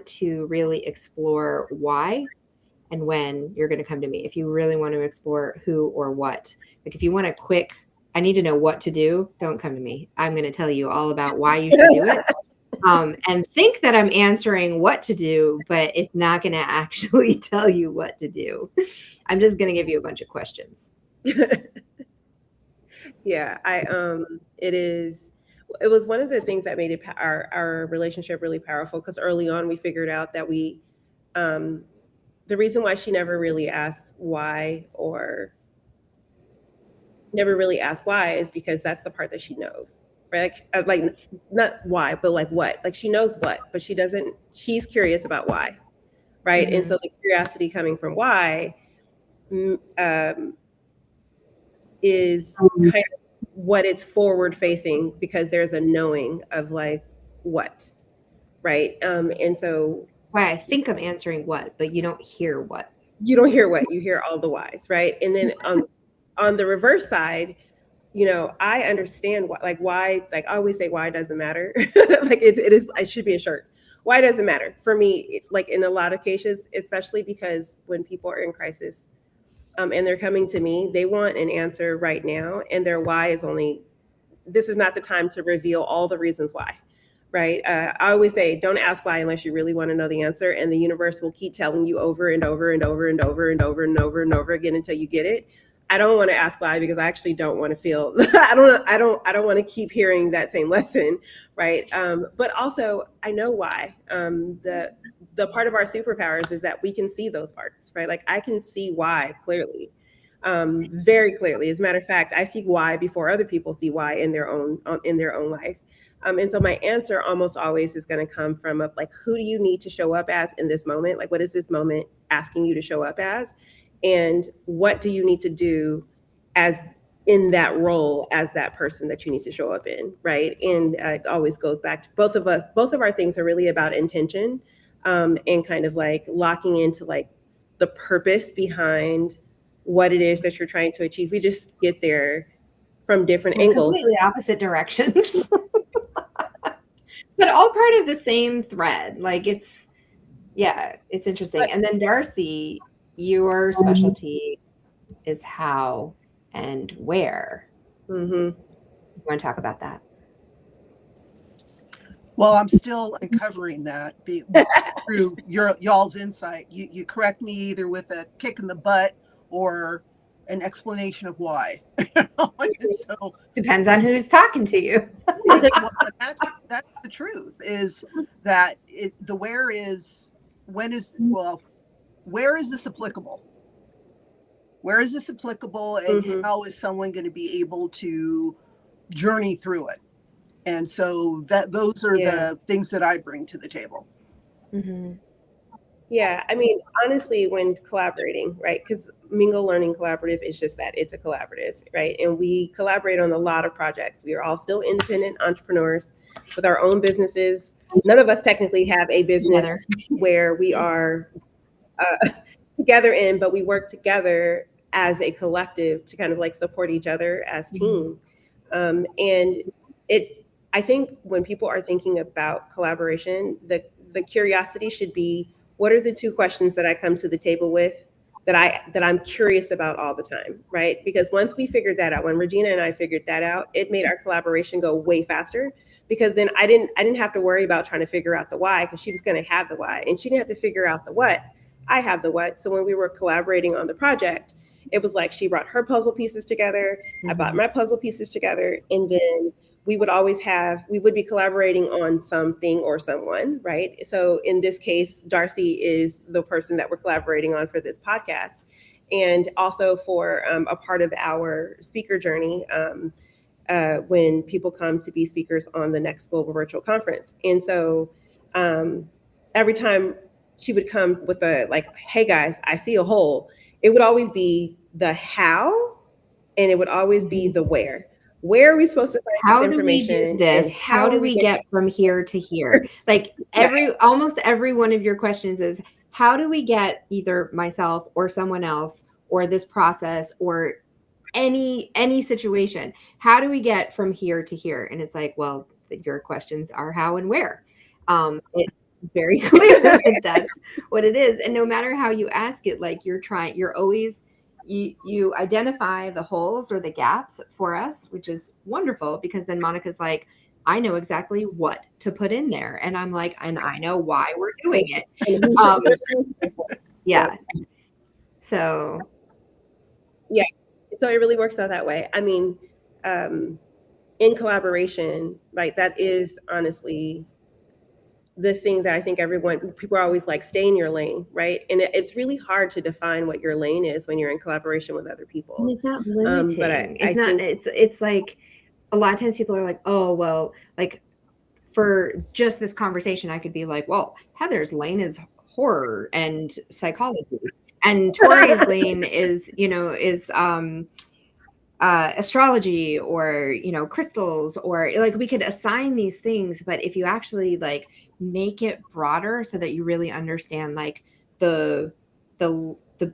to really explore why and when, you're going to come to me. If you really want to explore who or what, like if you want a quick, I need to know what to do, don't come to me. I'm going to tell you all about why you should do it. And think that I'm answering what to do, but it's not going to actually tell you what to do. I'm just going to give you a bunch of questions. Yeah, it was one of the things that made our relationship really powerful, because early on we figured out that the reason why she never really asked why is because that's the part that she knows, right? Like not why, but like what, like she knows what, but she's curious about why, right? And so the curiosity coming from why is kind of what it's forward facing, because there's a knowing of like what, right? And so why I think I'm answering what, but you don't hear what. You don't hear what, you hear all the whys, right? And then on the reverse side, I understand why, like I always say, why doesn't matter. Like it should be a shirt. Why doesn't matter for me? Like in a lot of cases, especially because when people are in crisis, and they're coming to me, they want an answer right now, and their why is this is not the time to reveal all the reasons why, right? I always say, don't ask why unless you really want to know the answer, and the universe will keep telling you over and over and over and over and over and over and over again until you get it. I don't want to ask why, because I actually don't want to feel I don't want to keep hearing that same lesson, right? But also I know why. The part of our superpowers is that we can see those parts, right? Like I can see why clearly, very clearly. As a matter of fact, I see why before other people see why in their own life. And so my answer almost always is going to come from like, who do you need to show up as in this moment? Like, what is this moment asking you to show up as? And what do you need to do as in that role as that person that you need to show up in, right? And it always goes back to both of our things are really about intention, and kind of like locking into like the purpose behind what it is that you're trying to achieve. We just get there from different angles. Completely opposite directions. But all part of the same thread. Like it's interesting. And then Darcey, your specialty is how and where. Mm-hmm. You want to talk about that? Well, I'm still uncovering that through y'all's insight. You correct me either with a kick in the butt or an explanation of why. So depends on who's talking to you. well, that's the truth, is that the where is when is where is this applicable? Where is this applicable, and how is someone going to be able to journey through it? And so those are the things that I bring to the table. Mm-hmm. Yeah, I mean, honestly, when collaborating, right? Because Mingle Learning Collaborative is just that, it's a collaborative, right? And we collaborate on a lot of projects. We are all still independent entrepreneurs with our own businesses. None of us technically have a business where we are together in, but we work together as a collective to kind of like support each other as team. And I think when people are thinking about collaboration, the curiosity should be, what are the two questions that I come to the table with that I'm curious about all the time, right? Because once we figured that out, when Regina and I figured that out, it made our collaboration go way faster, because then I didn't have to worry about trying to figure out the why, because she was going to have the why, and she didn't have to figure out the what. I have the what. So when we were collaborating on the project, it was like she brought her puzzle pieces together, I brought my puzzle pieces together, and then we would be collaborating on something or someone, right? So in this case, Darcey is the person that we're collaborating on for this podcast, and also for a part of our speaker journey when people come to be speakers on the next global virtual conference. And so every time she would come with hey guys, I see a hole, it would always be the how, and it would always be the where. Where are we supposed to find this information? How do we do this? How do we get from here to here? Like almost every one of your questions is, how do we get either myself or someone else or this process or any situation? How do we get from here to here? And it's like, well, your questions are how and where. very clear that that's what it is. And no matter how you ask it, like you're always, you identify the holes or the gaps for us, which is wonderful, because then Monica's like, I know exactly what to put in there. And I'm like, and I know why we're doing it. Yeah. So it really works out that way. I mean, in collaboration, right, that is honestly the thing that I think people are always like, stay in your lane, right? And it's really hard to define what your lane is when you're in collaboration with other people. and it's not limiting. But it's not, think, it's like, a lot of times people are like, oh, well, like for just this conversation, I could be like, well, Heather's lane is horror and psychology, and Tori's lane is, astrology, or, crystals, or like we could assign these things. But if you actually like make it broader so that you really understand like the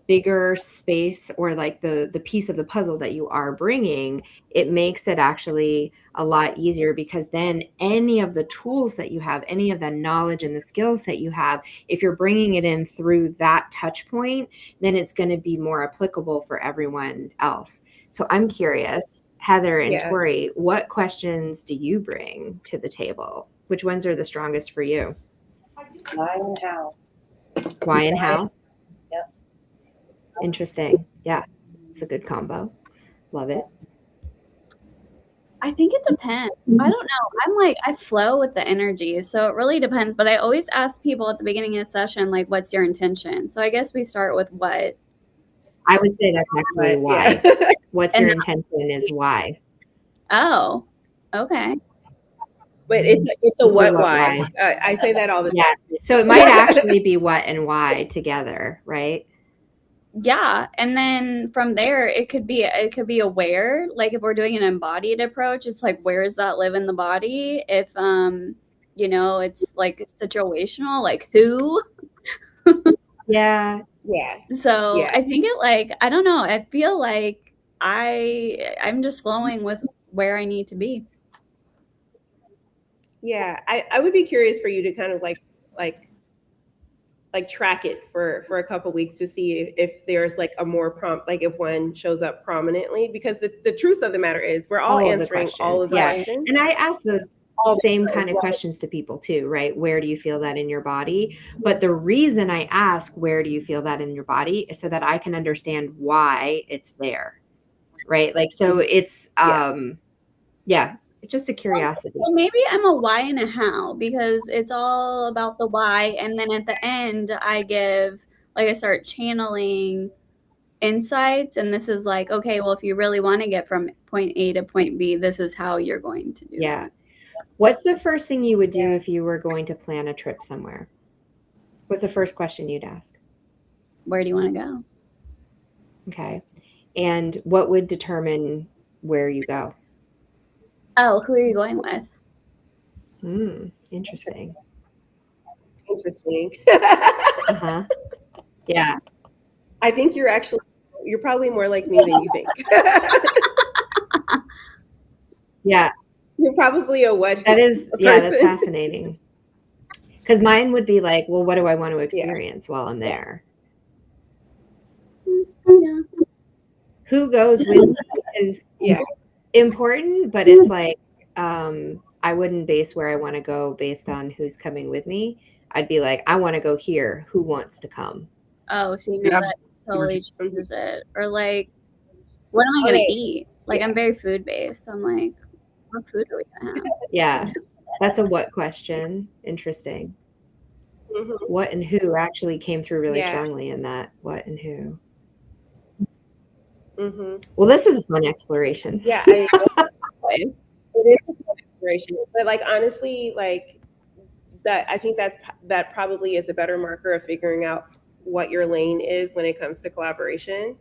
bigger space, or like the piece of the puzzle that you are bringing, it makes it actually a lot easier, because then any of the tools that you have, any of the knowledge and the skills that you have, if you're bringing it in through that touch point, then it's going to be more applicable for everyone else. So I'm curious, Heather and Tori, what questions do you bring to the table? Which ones are the strongest for you? Why and how? Why and how? Yep. Interesting. Yeah, it's a good combo. Love it. I think it depends. I don't know. I'm like, I flow with the energy. So it really depends. But I always ask people at the beginning of the session, like, what's your intention? So I guess we start with what. I would say that's actually why. Yeah. What's your intention is why. Oh, okay. But it's a what why. I say that all the time. Yeah. So it might actually be what and why together, right? Yeah. And then from there, it could be a where, like if we're doing an embodied approach, it's like, where does that live in the body? If, it's like situational, like who? Yeah. Yeah. So I think I don't know. I feel like I'm just flowing with where I need to be. Yeah. I would be curious for you to kind of like track it for a couple weeks to see if there's like a more prompt, like if one shows up prominently, because the truth of the matter is we're all answering all of the questions. And I ask those same kind of questions to people too, right? Where do you feel that in your body? But the reason I ask, where do you feel that in your body, is so that I can understand why it's there, right? Like, so it's, it's just a curiosity. Well, maybe I'm a why and a how, because it's all about the why. And then at the end, I start channeling insights. And this is like, okay, well, if you really want to get from point A to point B, this is how you're going to do that. What's the first thing you would do if you were going to plan a trip somewhere? What's the first question you'd ask? Where do you want to go? Okay. And what would determine where you go? Oh, who are you going with? Interesting. Uh-huh. Yeah. I think you're probably more like me than you think. Yeah. You're probably a what? That is, that's fascinating. Because mine would be like, well, what do I want to experience while I'm there? Yeah. Who goes with is important, but it's like, I wouldn't base where I want to go based on who's coming with me. I'd be like, I want to go here. Who wants to come? Oh, so that totally changes it. Or like, what am I going to eat? Like, I'm very food based. So I'm like, what food are we going to have? Yeah. That's a what question. Interesting. Mm-hmm. What and who actually came through really strongly in that. What and who. Mm-hmm. Well, this is a fun exploration. Yeah. It is a fun exploration. But like, honestly, like that, I think that probably is a better marker of figuring out what your lane is when it comes to collaboration,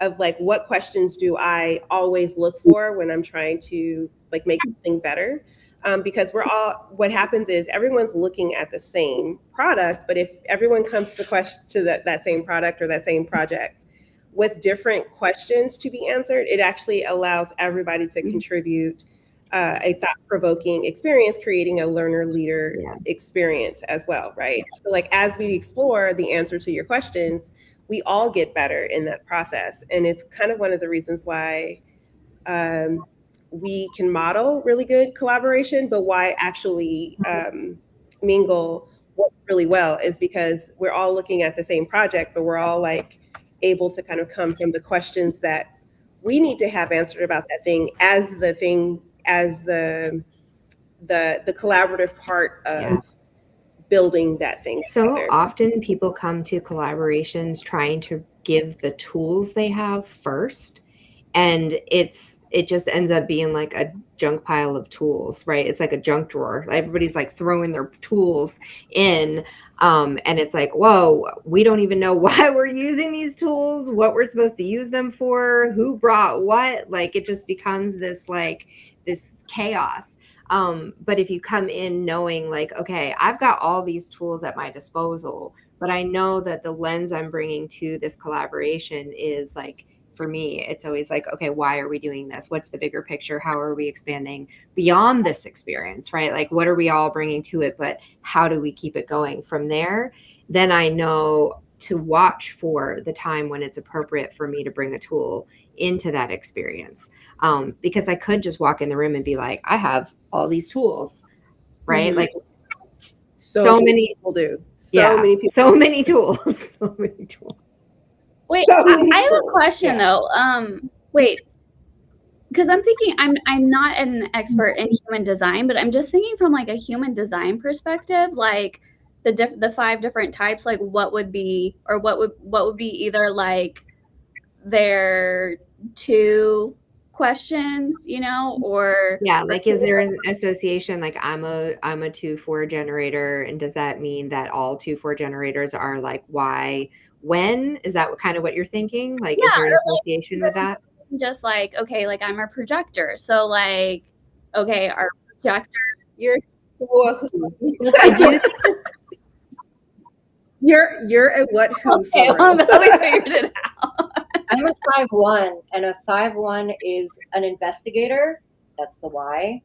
of like, what questions do I always look for when I'm trying to like make something better? Because what happens is everyone's looking at the same product, but if everyone comes to that same product or that same project with different questions to be answered, it actually allows everybody to contribute a thought-provoking experience, creating a learner-leader Yeah. experience as well, right? So like as we explore the answer to your questions, we all get better in that process. And it's kind of one of the reasons why we can model really good collaboration, but why actually Mingle works really well is because we're all looking at the same project, but we're all like able to kind of come from the questions that we need to have answered about that thing as the collaborative part of Yeah. building that thing So together. often people come to collaborations trying to give the tools they have first, and it just ends up being like a junk pile of tools, right? It's like a junk drawer. Everybody's like throwing their tools in, and it's like, whoa, we don't even know why we're using these tools, what we're supposed to use them for, who brought what. Like it just becomes this chaos. But if you come in knowing like, okay, I've got all these tools at my disposal, but I know that the lens I'm bringing to this collaboration is like, for me, it's always like, okay, why are we doing this? What's the bigger picture? How are we expanding beyond this experience, right? Like, what are we all bringing to it? But how do we keep it going from there? Then I know to watch for the time when it's appropriate for me to bring a tool into that experience. Because I could just walk in the room and be like, I have all these tools, right? Mhm. Like So many people do. Many people. So many tools. So many tools. Wait, So many I have a tools. question though. Wait, because I'm thinking I'm not an expert in human design, but I'm just thinking from like a human design perspective, like the 5 different types, like what would be either like their 2 questions, or Yeah, like is there an association like I'm a 2-4 generator, and does that mean that all 2-4 generators are like why when? Is that kind of what you're thinking? Like is there an association with that? just like, okay, like I'm a projector, so like, okay, our projector. You're so who? I do You're a what who? Okay, for well, real. we figured it out. I'm a 5-1, and a 5-1 is an investigator. That's the why.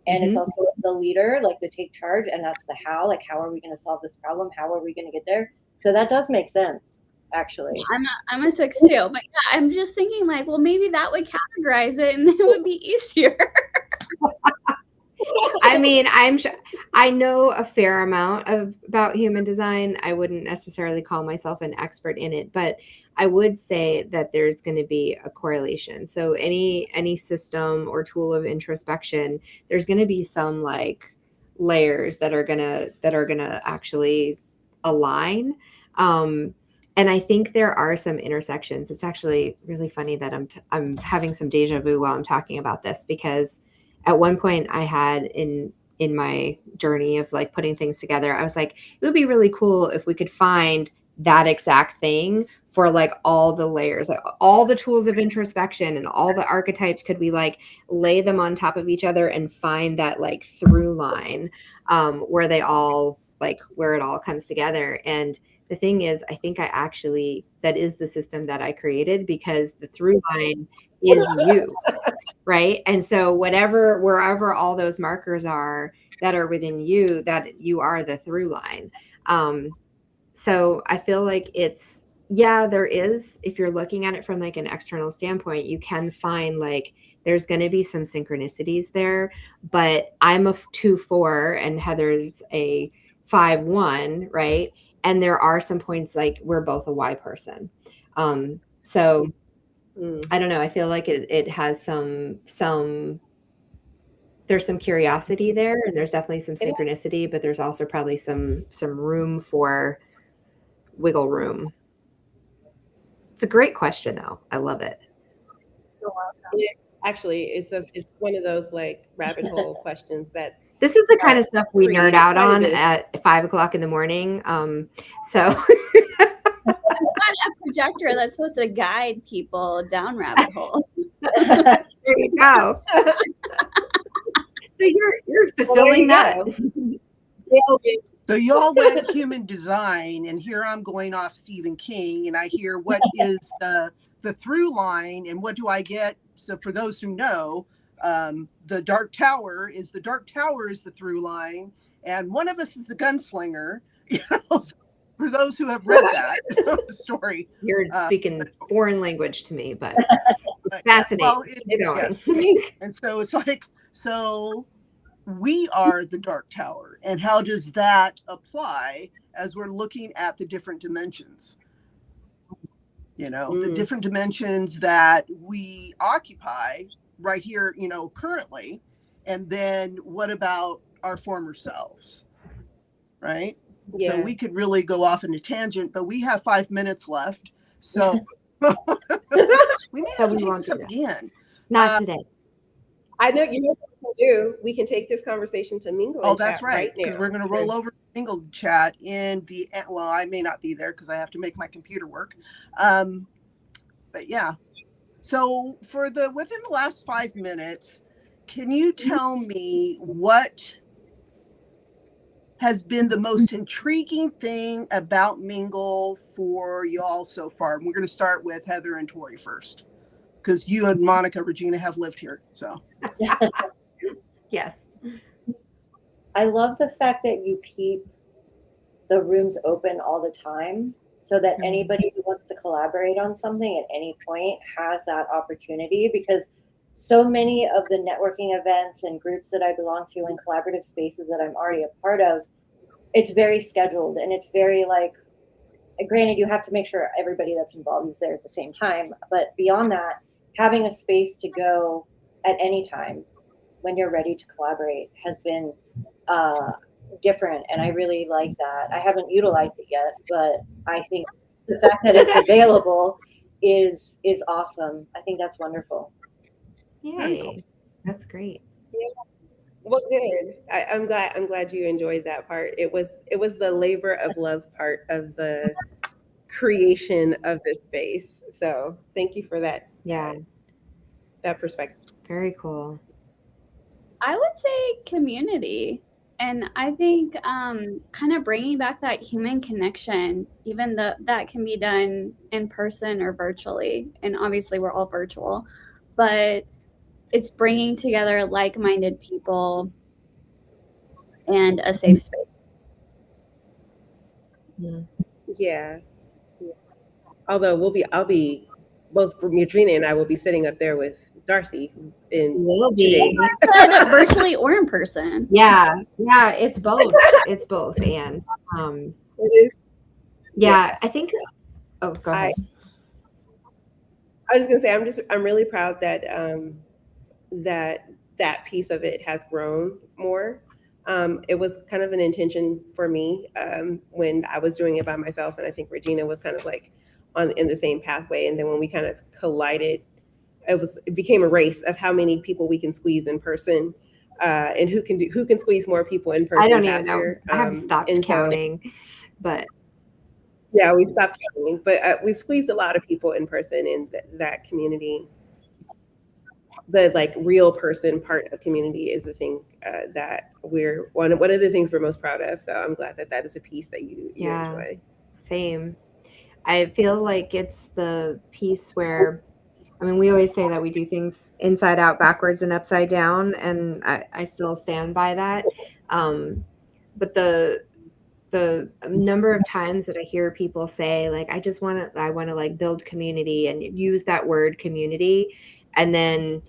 And it's also the leader, like to take charge, and that's the how. Like, how are we going to solve this problem? How are we going to get there? So that does make sense, actually. I'm a 6 too, but yeah, I'm just thinking like, well, maybe that would categorize it, and it would be easier. I mean, I know a fair amount about human design. I wouldn't necessarily call myself an expert in it, but I would say that there's going to be a correlation. So any system or tool of introspection, there's going to be some like layers that are gonna actually align. And I think there are some intersections. It's actually really funny that I'm having some deja vu while I'm talking about this, because at one point I had in my journey of like putting things together, I was like, it would be really cool if we could find that exact thing for like all the layers, like all the tools of introspection and all the archetypes. Could we like lay them on top of each other and find that like through line where they all like where it all comes together? And the thing is, I think that is the system that I created, because the through line is you, right? And so wherever all those markers are that are within you, that you are the through line. So I feel like there is, if you're looking at it from like an external standpoint, you can find like there's going to be some synchronicities there, but I'm a 2-4 and Heather's a 5-1, right? And there are some points like we're both a Y person. So I don't know. I feel like it has there's some curiosity there, and there's definitely some synchronicity, but there's also probably some room for wiggle room. It's a great question though. I love it. Yes, actually, it's one of those like rabbit hole questions that this is the kind of stuff we nerd out on creative. at 5 o'clock in the morning. So Not a projector that's supposed to guide people down rabbit hole. there you go. So you're fulfilling that. So y'all went human design, and here I'm going off Stephen King, and I hear what is the through line, and what do I get? So for those who know, The Dark Tower is the through line, and one of us is the gunslinger. So for those who have read that story, You're speaking foreign language to me, but but fascinating. well, Yes. and so it's like, so we are the Dark Tower, and how does that apply as we're looking at the different dimensions? The different dimensions that we occupy right here, currently, and then what about our former selves, right? Yeah. So we could really go off in a tangent, but we have 5 minutes left, so we may have to take this up again. Not today. I know you know what we can do. We can take this conversation to Mingle. Oh, that's chat right, because now. we're going to roll over to Mingle chat in the, well, I may not be there because I have to make my computer work. But yeah, so within the last 5 minutes, can you tell me what has been the most intriguing thing about Mingle for y'all so far? And we're going to start with Heather and Tori first, because you and Monica, Regina have lived here. So Yes. I love the fact that you keep the rooms open all the time so that anybody who wants to collaborate on something at any point has that opportunity, because so many of the networking events and groups that I belong to and collaborative spaces that I'm already a part of, it's very scheduled, and it's very like, granted, you have to make sure everybody that's involved is there at the same time. But beyond that, having a space to go at any time when you're ready to collaborate has been different. And I really like that. I haven't utilized it yet, but I think the fact that it's available is awesome. I think that's wonderful. Yay. Cool. That's great. Yeah. Well, good. I'm glad you enjoyed that part. It was the labor of love part of the creation of this space. So thank you for that. Yeah. That perspective. Very cool. I would say community. And I think kind of bringing back that human connection, even though that can be done in person or virtually. And obviously we're all virtual, but it's bringing together like-minded people and a safe space. Yeah. Although I'll be both Regina and I will be sitting up there with Darcey in 2 days. Virtually or in person. Yeah, it's both. It's both, and It is. yeah, I think. Oh, go ahead. I was gonna say I'm really proud that that piece of it has grown more. It was kind of an intention for me when I was doing it by myself, and I think Regina was kind of like in the same pathway. And then when we kind of collided, it became a race of how many people we can squeeze in person, and who can squeeze more people in person. I don't even faster. know. I have stopped counting, but yeah, we stopped counting. But we squeezed a lot of people in person in that community. The like real person part of community is the thing that we're one of the things we're most proud of. So I'm glad that is a piece that you enjoy. Same. I feel like it's the piece where, I mean, we always say that we do things inside out, backwards, and upside down, and I still stand by that. But the number of times that I hear people say, like, I want to like build community and use that word community, and then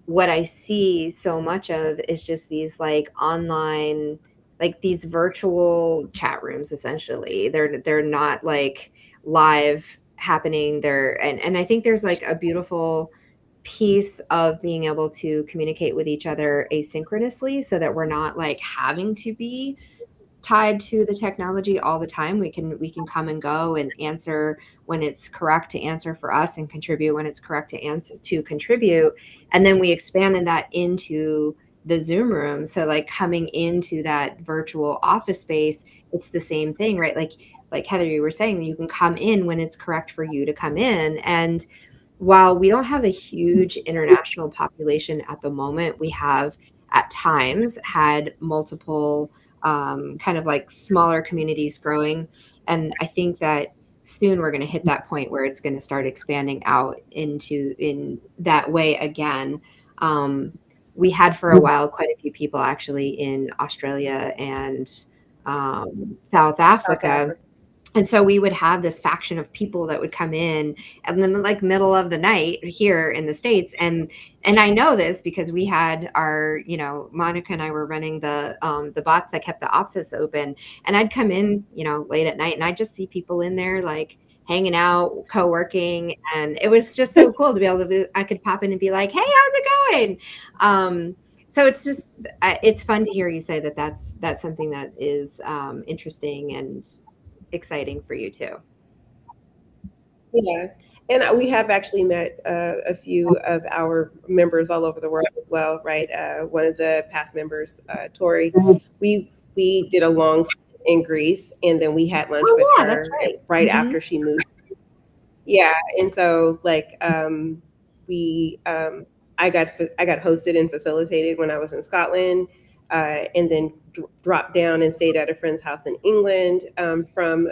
what I see so much of is just these like online, like these virtual chat rooms. Essentially, they're not like live happening there, and I think there's like a beautiful piece of being able to communicate with each other asynchronously, so that we're not like having to be tied to the technology all the time. We can come and go and answer when it's correct to answer for us, and contribute when it's correct to contribute. And then we expanded that into the Zoom room. So like coming into that virtual office space, it's the same thing, right? Like Heather, you were saying, you can come in when it's correct for you to come in. And while we don't have a huge international population at the moment, we have at times had multiple kind of like smaller communities growing. And I think that soon we're going to hit that point where it's going to start expanding out in that way again. we had for a while quite a few people actually in Australia and South Africa. And so we would have this faction of people that would come in and then like middle of the night here in the States. And I know this because we had our, you know, Monica and I were running the bots that kept the office open, and I'd come in, you know, late at night and I'd just see people in there like hanging out, co-working. And it was just so cool to be able to I could pop in and be like, hey, how's it going? So it's just, it's fun to hear you say that that's something that is interesting and exciting for you too. Yeah. And we have actually met a few of our members all over the world as well, right? One of the past members, Tori, we did a long stint in Greece, and then we had lunch with her that's right after she moved. Yeah, and so like I got hosted and facilitated when I was in Scotland, and then dropped down and stayed at a friend's house in England from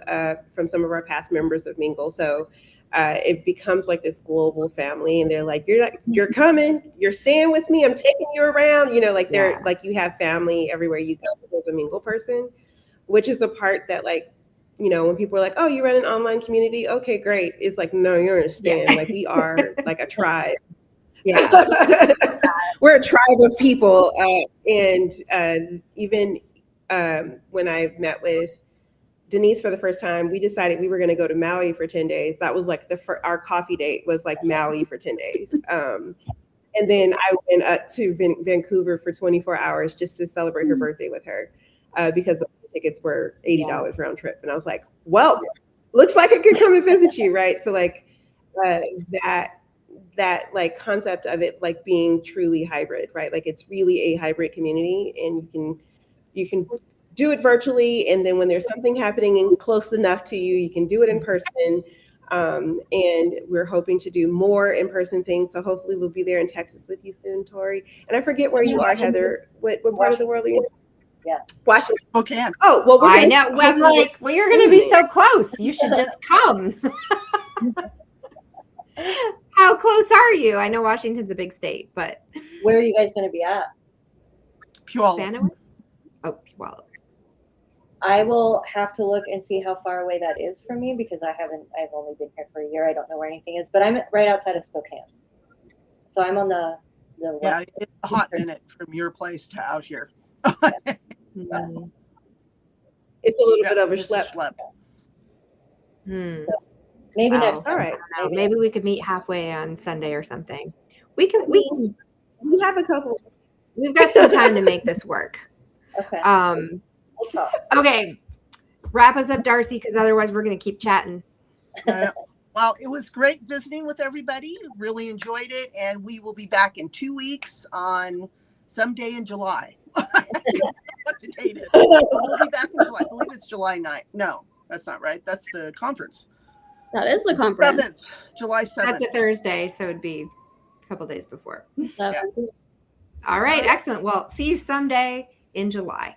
some of our past members of Mingle. So it becomes like this global family, and they're like, you're coming, you're staying with me, I'm taking you around, you know, like they're like, you have family everywhere you go as a Mingle person, which is the part that, like, you know, when people are like, oh, you run an online community, okay, great. It's like, no, you don't understand. Like, we are like a tribe. Yeah. We're a tribe of people. And even when I met with Denise for the first time, we decided we were going to go to Maui for 10 days. That was like our coffee date was like Maui for 10 days. And then I went up to Vancouver for 24 hours just to celebrate her birthday with her because the tickets were $80 round trip. And I was like, well, looks like I could come and visit you, right? So like that like concept of it like being truly hybrid, right? Like it's really a hybrid community, and you can do it virtually, and then when there's something happening and close enough to you, you can do it in person. And we're hoping to do more in-person things. So hopefully we'll be there in Texas with you soon, Tori. And I forget where you are, Heather. What part of the world are you in? Yeah. Washington. Spokane. Oh, well, I know. I'm like, well, you're going to be so close. You should just come. How close are you? I know Washington's a big state, but where are you guys going to be at? Puyallup. Oh, Puyallup. I will have to look and see how far away that is from me, because I've only been here for a year. I don't know where anything is, but I'm right outside of Spokane. So I'm on the Yeah, west. it's a hot minute from your place to out here. It's a little bit of a schlep. So maybe next time. All right. Maybe we could meet halfway on Sunday or something. We have a couple. We've got some time to make this work. Okay. We'll talk. Okay. Wrap us up, Darcey, because otherwise we're going to keep chatting. Well, it was great visiting with everybody. Really enjoyed it. And we will be back in 2 weeks on some day in July. What the date is. But we'll be back in July. I believe it's July 9th. No, that's not right. That's the conference. That is the conference. 7th, July 7th. That's a Thursday, so it'd be a couple days before. So, All right. Excellent. Well, see you someday in July.